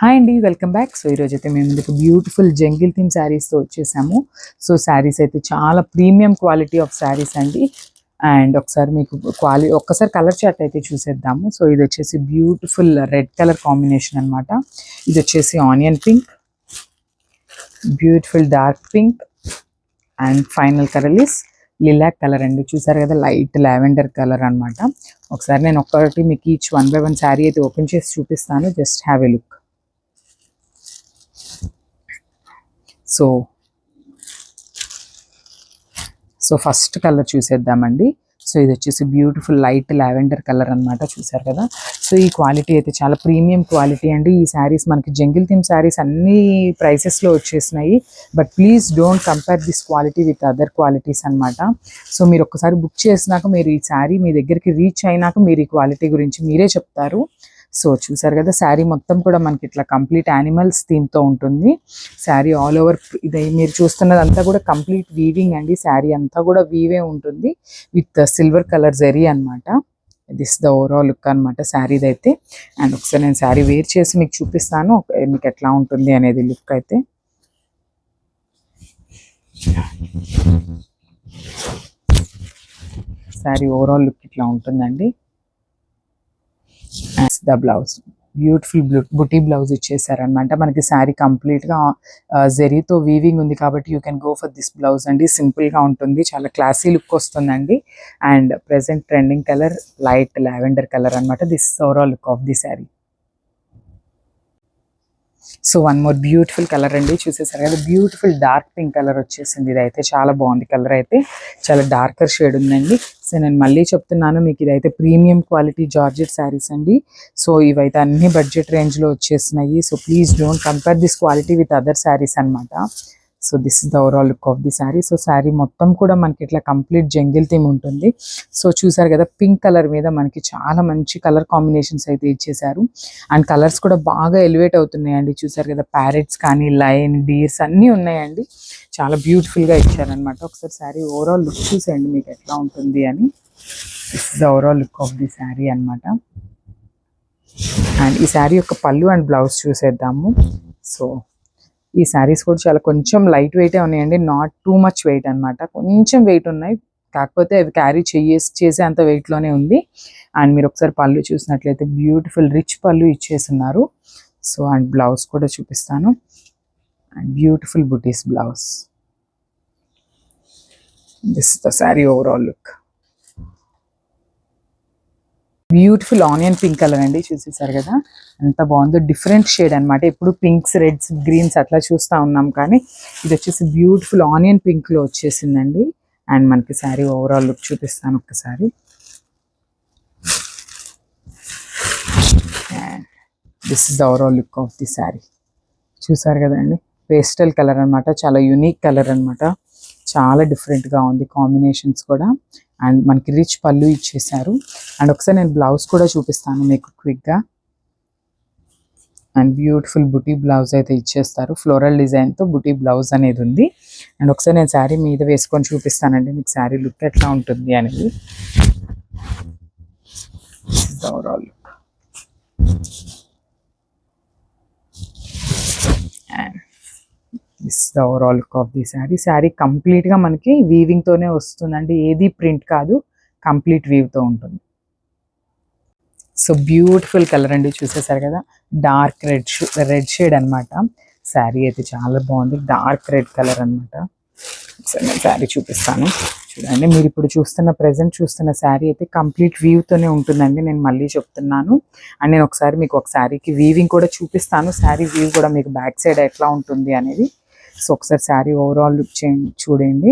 Hi అండి, welcome back. So ఈరోజు అయితే మేము ముందుకు బ్యూటిఫుల్ జంగిల్ థీమ్ శారీస్తో వచ్చేసాము. సో శారీస్ అయితే చాలా ప్రీమియం క్వాలిటీ ఆఫ్ శారీస్ అండి. అండ్ ఒకసారి మీకు ఒక్కసారి కలర్ చార్ట్ అయితే చూసేద్దాము. సో ఇది వచ్చేసి బ్యూటిఫుల్ రెడ్ కలర్ కాంబినేషన్ అనమాట. ఇది వచ్చేసి onion pink, beautiful dark pink and final colour is lilac colour అండి. చూసారు కదా, లైట్ లావెండర్ కలర్ అనమాట. ఒకసారి నేను ఒక్కటి మీకు ఈచ్ 1 by 1 శారీ అయితే ఓపెన్ చేసి చూపిస్తాను. Just have a look. So first colour చూసేద్దామండి. సో ఇది వచ్చేసి బ్యూటిఫుల్ లైట్ లావెండర్ కలర్ అనమాట. చూసారు కదా, సో ఈ క్వాలిటీ అయితే చాలా ప్రీమియం క్వాలిటీ అండి. ఈ శారీస్ మనకి జంగిల్ థీమ్ శారీస్ అన్ని ప్రైసెస్లో వచ్చేసినాయి. But please don't compare this quality with other qualities అనమాట. సో మీరు ఒక్కసారి బుక్ చేసినాక మీరు ఈ శారీ మీ దగ్గరికి రీచ్ అయినాక మీరు ఈ క్వాలిటీ గురించి మీరే చెప్తారు. సో చూసారు కదా, శారీ మొత్తం కూడా మనకి ఇట్లా కంప్లీట్ యానిమల్స్ థీమ్తో ఉంటుంది. శారీ ఆల్ ఓవర్ ఇది మీరు చూస్తున్నదంతా కూడా కంప్లీట్ వీవింగ్ అండి. శారీ అంతా కూడా వీవే ఉంటుంది విత్ సిల్వర్ కలర్ జరీ అనమాట. దిస్ ద ఓవరాల్ లుక్ అనమాట శారీది అయితే. అండ్ ఒకసారి నేను శారీ వేర్ చేసి మీకు చూపిస్తాను మీకు ఎట్లా ఉంటుంది అనేది లుక్ అయితే. శారీ ఓవరాల్ లుక్ ఇట్లా ఉంటుందండి. ద బ్లౌజ్ బ్యూటిఫుల్ బుటీ బ్లౌజ్ ఇచ్చేసారనమాట. మనకి శారీ కంప్లీట్గా జెరీతో వీవింగ్ ఉంది కాబట్టి you can go for this blouse అండి. సింపుల్గా ఉంటుంది, చాలా క్లాసీ లుక్ వస్తుందండి. And present trending colour light lavender colour అనమాట. This overall look of the sari. So one more beautiful colour అండి. చూసేసారు కదా, బ్యూటిఫుల్ డార్క్ పింక్ కలర్ వచ్చేసింది. ఇదైతే చాలా బాగుంది. కలర్ అయితే చాలా డార్కర్ షేడ్ ఉందండి. సో నేను మళ్ళీ చెప్తున్నాను మీకు, ఇదైతే ప్రీమియం క్వాలిటీ జార్జెట్ శారీస్ అండి. సో ఇవైతే అన్ని బడ్జెట్ రేంజ్లో వచ్చేసినాయి. So please don't compare this quality with other saris అనమాట. So this is the overall look of the sari. So sari మొత్తం కూడా మనకి ఇట్లా కంప్లీట్ జంగిల్ థీమ్ ఉంటుంది. సో చూసారు కదా, పింక్ కలర్ మీద మనకి చాలా మంచి కలర్ కాంబినేషన్స్ అయితే ఇచ్చేసారు. అండ్ కలర్స్ కూడా బాగా ఎలివేట్ అవుతున్నాయండి. చూసారు కదా, ప్యారెట్స్ కానీ లైన్ డీర్స్ అన్నీ ఉన్నాయండి. చాలా బ్యూటిఫుల్గా ఇచ్చారనమాట. ఒకసారి శారీ ఓవరాల్ లుక్ చూసేయండి మీకు ఎట్లా ఉంటుంది అని. This is the overall look of the sari అనమాట. అండ్ ఈ శారీ యొక్క పళ్ళు అండ్ బ్లౌజ్ చూసేద్దాము. సో ఈ శారీస్ కూడా చాలా కొంచెం లైట్ వెయిటే ఉన్నాయండి, నాట్ టూ మచ్ వెయిట్ అనమాట. కొంచెం వెయిట్ ఉన్నాయి, కాకపోతే అవి క్యారీ చేసే అంత వెయిట్లోనే ఉంది. అండ్ మీరు ఒకసారి పళ్ళు చూసినట్లయితే బ్యూటిఫుల్ రిచ్ పళ్ళు ఇచ్చేస్తున్నారు. సో అండ్ బ్లౌజ్ కూడా చూపిస్తాను. And beautiful buttis blouse. This the sari overall look. Beautiful onion pink colour అండి. చూసేసారు కదా ఎంత బాగుందో, డిఫరెంట్ షేడ్ అనమాట. ఎప్పుడు పింక్స్ రెడ్స్ గ్రీన్స్ అట్లా చూస్తూ ఉన్నాం, కానీ ఇది వచ్చేసి బ్యూటిఫుల్ ఆనియన్ పింక్లో వచ్చేసిందండి. అండ్ మనకి శారీ ఓవరాల్ లుక్ చూపిస్తాను ఒక్కసారి. And this is the overall look of the sari. చూసారు కదండి, పేస్టల్ కలర్ అనమాట. చాలా యూనిక్ కలర్ అనమాట. చాలా డిఫరెంట్గా ఉంది కాంబినేషన్స్ కూడా. అండ్ మనకి రిచ్ పళ్ళు ఇచ్చేసారు. అండ్ ఒకసారి నేను బ్లౌజ్ కూడా చూపిస్తాను మీకు క్విక్గా. అండ్ బ్యూటిఫుల్ బుటీ బ్లౌజ్ అయితే ఇచ్చేస్తారు. ఫ్లోరల్ డిజైన్తో బుటీ బ్లౌజ్ అనేది ఉంది. అండ్ ఒకసారి నేను శారీ మీద వేసుకొని చూపిస్తానండి మీకు శారీ లుక్ ఎట్లా ఉంటుంది అనేది. Overall look. And this the overall look of the sari. Sari కంప్లీట్గా మనకి వీవింగ్తోనే వస్తుందండి, ఏది ప్రింట్ కాదు, కంప్లీట్ వీవ్తో ఉంటుంది. సో బ్యూటిఫుల్ కలర్ అండి. చూసేసారు కదా, డార్క్ రెడ్ షేడ్ అనమాట. శారీ అయితే చాలా బాగుంది, డార్క్ రెడ్ కలర్ అనమాట. ఒకసారి నేను శారీ చూపిస్తాను చూడండి. మీరు ఇప్పుడు ప్రెజెంట్ చూస్తున్న శారీ అయితే కంప్లీట్ వీవ్తోనే ఉంటుందండి, నేను మళ్ళీ చెప్తున్నాను. అండ్ నేను ఒకసారి మీకు ఒక శారీకి వీవింగ్ కూడా చూపిస్తాను, శారీ వీవ్ కూడా మీకు బ్యాక్ సైడ్ ఎట్లా ఉంటుంది అనేది. సో ఒకసారి శారీ ఓవరాల్ లుక్ చూడండి.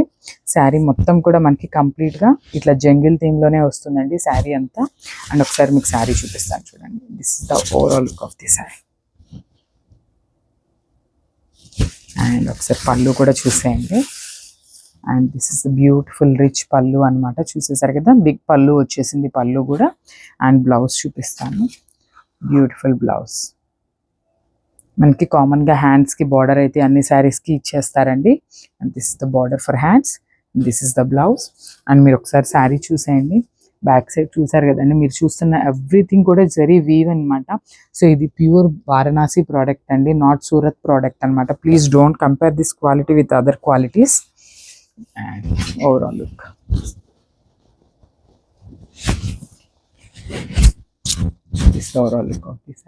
శారీ మొత్తం కూడా మనకి కంప్లీట్గా ఇట్లా జంగిల్ థీమ్లోనే వస్తుందండి శారీ అంతా. అండ్ ఒకసారి మీకు శారీ చూపిస్తాను చూడండి. This is the overall look of the sari. And ఒకసారి పళ్ళు కూడా చూసేయండి. And this is the beautiful rich pallu అనమాట. చూసేసారు కదా, బిగ్ పళ్ళు వచ్చేసింది పళ్ళు కూడా. అండ్ బ్లౌజ్ చూపిస్తాను. Beautiful blouse. మనకి కామన్గా హ్యాండ్స్కి బార్డర్ అయితే అన్ని శారీస్కి ఇచ్చేస్తారండి. And this is the border for hands, this is the blouse. And మీరు ఒకసారి శారీ చూసేయండి. బ్యాక్ సైడ్ చూసారు కదండి, మీరు చూస్తున్న ఎవ్రీథింగ్ కూడా జరీ వీవ్ అనమాట. సో ఇది ప్యూర్ వారణాసి ప్రోడక్ట్ అండి, నాట్ సూరత్ ప్రోడక్ట్ అనమాట. Please don't compare this quality with other qualities. And overall look, this is the overall look of this.